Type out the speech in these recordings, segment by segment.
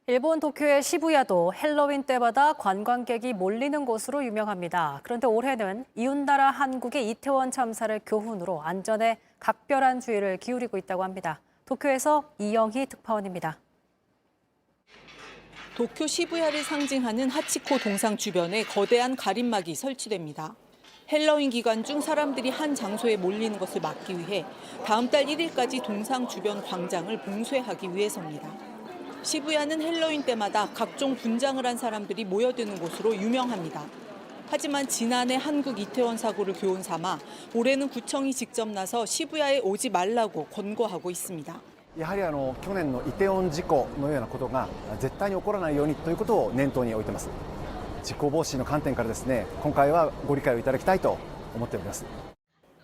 일본 도쿄의 시부야도 헬로윈 때마다 관광객이 몰리는 곳으로 유명합니다. 그런데 올해는 이웃나라 한국의 이태원 참사를 교훈으로 안전에 각별한 주의를 기울이고 있다고 합니다. 도쿄에서 이영희 특파원입니다. 도쿄 시부야를 상징하는 하치코 동상 주변에 거대한 가림막이 설치됩니다. 헬로윈 기간 중 사람들이 한 장소에 몰리는 것을 막기 위해 다음 달 1일까지 동상 주변 광장을 봉쇄하기 위해서입니다. 시부야는 헬로윈 때마다 각종 분장을 한 사람들이 모여드는 곳으로 유명합니다. 하지만 지난해 한국 이태원 사고를 교훈 삼아 올해는 구청이 직접 나서 시부야에 오지 말라고 권고하고 있습니다. やはり去年のイテウォン事故のようなことが絶対に起こらないようにということを念頭に置いています。事故防止の観点からですね、今回はご理解をいただきたいと思っております。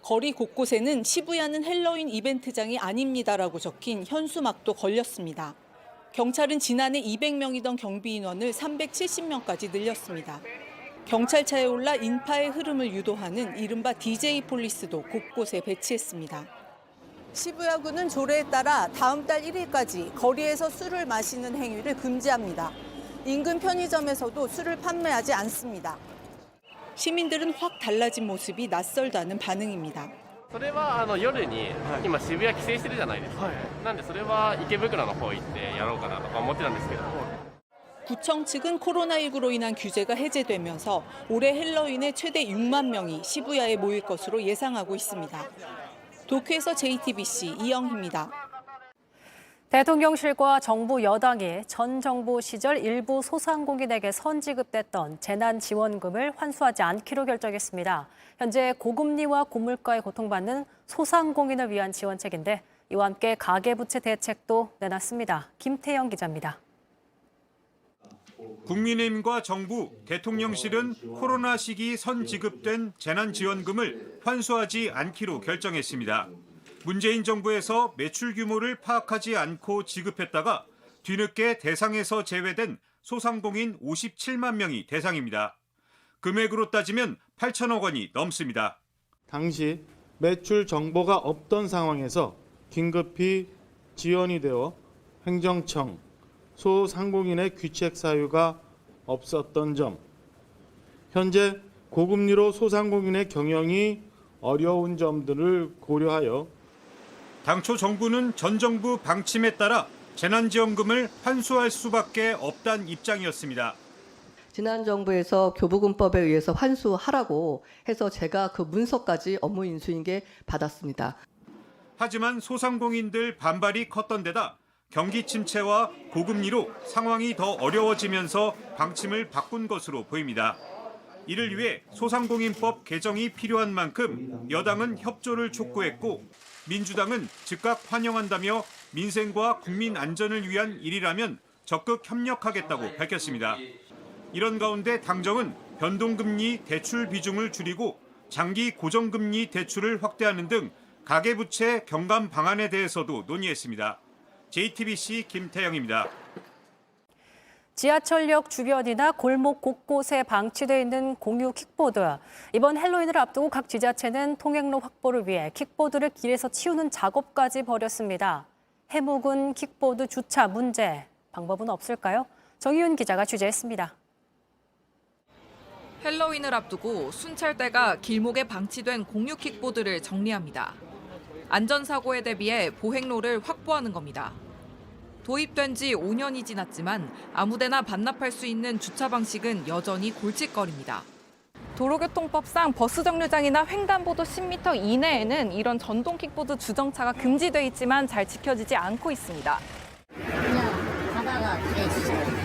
거리 곳곳에는 시부야는 헬로윈 이벤트장이 아닙니다라고 적힌 현수막도 걸렸습니다. 경찰은 지난해 200명이던 경비 인원을 370명까지 늘렸습니다. 경찰차에 올라 인파의 흐름을 유도하는 이른바 DJ 폴리스도 곳곳에 배치했습니다. 시부야구는 조례에 따라 다음 달 1일까지 거리에서 술을 마시는 행위를 금지합니다. 인근 편의점에서도 술을 판매하지 않습니다. 시민들은 확 달라진 모습이 낯설다는 반응입니다. それは夜に今渋谷規制してるじゃないですか。なんでそれは池袋の方行ってやろうかなとか思ってたんですけど。 구청 측은 코로나19로 인한 규제가 해제되면서 올해 헬로윈에 최대 6만 명이 시부야에 모일 것으로 예상하고 있습니다. 도쿄에서 JTBC 이영희입니다. 대통령실과 정부 여당이 전 정부 시절 일부 소상공인에게 선지급됐던 재난지원금을 환수하지 않기로 결정했습니다. 현재 고금리와 고물가에 고통받는 소상공인을 위한 지원책인데 이와 함께 가계부채 대책도 내놨습니다. 김태영 기자입니다. 국민의힘과 정부, 대통령실은 코로나 시기 선지급된 재난지원금을 환수하지 않기로 결정했습니다. 문재인 정부에서 매출 규모를 파악하지 않고 지급했다가 뒤늦게 대상에서 제외된 소상공인 57만 명이 대상입니다. 금액으로 따지면 8천억 원이 넘습니다. 당시 매출 정보가 없던 상황에서 긴급히 지원이 되어 행정청, 소상공인의 귀책 사유가 없었던 점, 현재 고금리로 소상공인의 경영이 어려운 점들을 고려하여 당초 정부는 전 정부 방침에 따라 재난지원금을 환수할 수밖에 없다는 입장이었습니다. 지난 정부에서 교부금법에 의해서 환수하라고 해서 제가 그 문서까지 업무 인수인계 받았습니다. 하지만 소상공인들 반발이 컸던 데다 경기 침체와 고금리로 상황이 더 어려워지면서 방침을 바꾼 것으로 보입니다. 이를 위해 소상공인법 개정이 필요한 만큼 여당은 협조를 촉구했고 민주당은 즉각 환영한다며 민생과 국민 안전을 위한 일이라면 적극 협력하겠다고 밝혔습니다. 이런 가운데 당정은 변동금리 대출 비중을 줄이고 장기 고정금리 대출을 확대하는 등 가계부채 경감 방안에 대해서도 논의했습니다. JTBC 김태영입니다. 지하철역 주변이나 골목 곳곳에 방치돼 있는 공유 킥보드. 이번 헬로윈을 앞두고 각 지자체는 통행로 확보를 위해 킥보드를 길에서 치우는 작업까지 벌였습니다. 해묵은 킥보드 주차 문제. 방법은 없을까요? 정희윤 기자가 취재했습니다. 헬로윈을 앞두고 순찰대가 길목에 방치된 공유 킥보드를 정리합니다. 안전사고에 대비해 보행로를 확보하는 겁니다. 도입된 지 5년이 지났지만 아무데나 반납할 수 있는 주차 방식은 여전히 골칫거리입니다. 도로교통법상 버스 정류장이나 횡단보도 10m 이내에는 이런 전동 킥보드 주정차가 금지돼 있지만 잘 지켜지지 않고 있습니다.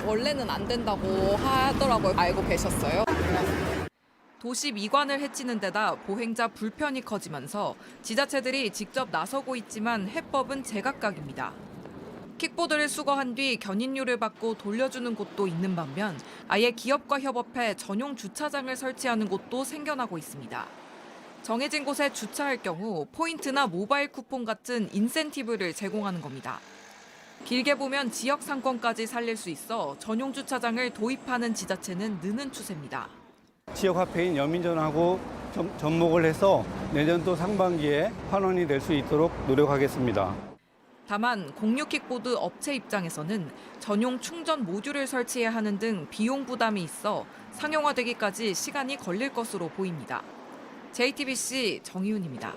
원래는 안 된다고 하더라고요. 알고 계셨어요? 도시 미관을 해치는 데다 보행자 불편이 커지면서 지자체들이 직접 나서고 있지만 해법은 제각각입니다. 킥보드를 수거한 뒤 견인료를 받고 돌려주는 곳도 있는 반면 아예 기업과 협업해 전용 주차장을 설치하는 곳도 생겨나고 있습니다. 정해진 곳에 주차할 경우 포인트나 모바일 쿠폰 같은 인센티브를 제공하는 겁니다. 길게 보면 지역 상권까지 살릴 수 있어 전용 주차장을 도입하는 지자체는 느는 추세입니다. 지역화폐인 연민전하고 접목을 해서 내년도 상반기에 환원이 될 수 있도록 노력하겠습니다. 다만 공유 킥보드 업체 입장에서는 전용 충전 모듈을 설치해야 하는 등 비용 부담이 있어 상용화되기까지 시간이 걸릴 것으로 보입니다. JTBC 정희훈입니다.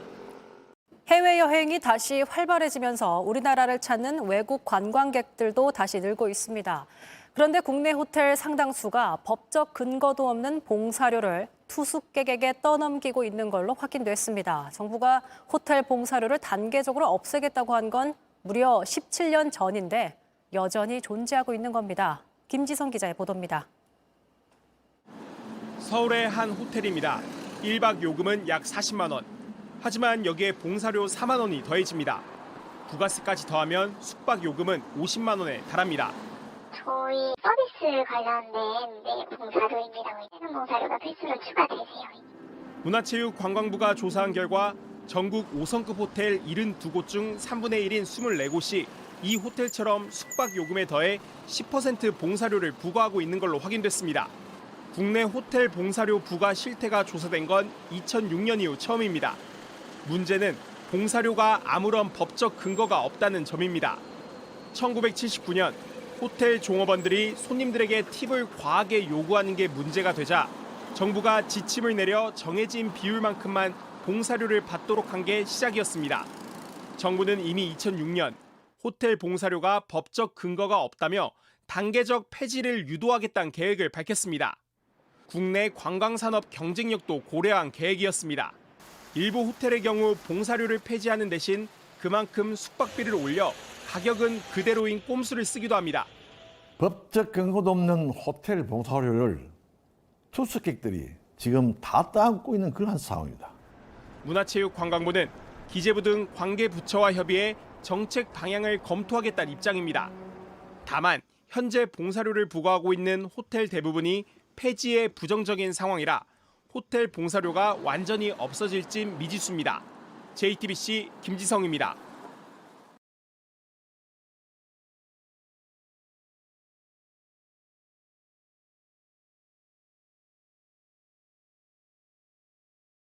해외여행이 다시 활발해지면서 우리나라를 찾는 외국 관광객들도 다시 늘고 있습니다. 그런데 국내 호텔 상당수가 법적 근거도 없는 봉사료를 투숙객에게 떠넘기고 있는 걸로 확인됐습니다. 정부가 호텔 봉사료를 단계적으로 없애겠다고 한 건 무려 17년 전인데 여전히 존재하고 있는 겁니다. 김지성 기자의 보도입니다. 서울의 한 호텔입니다. 1박 요금은 약 40만 원. 하지만 여기에 봉사료 4만 원이 더해집니다. 부가세까지 더하면 숙박 요금은 50만 원에 달합니다. 저희 서비스 관련된 봉사료입니다. 이제는 봉사료가 필수로 추가되세요. 문화체육관광부가 조사한 결과 전국 5성급 호텔 72곳 중 3분의 1인 24곳이 이 호텔처럼 숙박 요금에 더해 10% 봉사료를 부과하고 있는 걸로 확인됐습니다. 국내 호텔 봉사료 부과 실태가 조사된 건 2006년 이후 처음입니다. 문제는 봉사료가 아무런 법적 근거가 없다는 점입니다. 1979년 호텔 종업원들이 손님들에게 팁을 과하게 요구하는 게 문제가 되자 정부가 지침을 내려 정해진 비율만큼만 봉사료를 받도록 한 게 시작이었습니다. 정부는 이미 2006년 호텔 봉사료가 법적 근거가 없다며 단계적 폐지를 유도하겠다는 계획을 밝혔습니다. 국내 관광산업 경쟁력도 고려한 계획이었습니다. 일부 호텔의 경우 봉사료를 폐지하는 대신 그만큼 숙박비를 올려 가격은 그대로인 꼼수를 쓰기도 합니다. 법적 근거도 없는 호텔 봉사료를 투숙객들이 지금 다 따먹고 있는 그런 상황입니다. 문화체육관광부는 기재부 등 관계 부처와 협의해 정책 방향을 검토하겠다는 입장입니다. 다만 현재 봉사료를 부과하고 있는 호텔 대부분이 폐지에 부정적인 상황이라 호텔 봉사료가 완전히 없어질진 미지수입니다. JTBC 김지성입니다.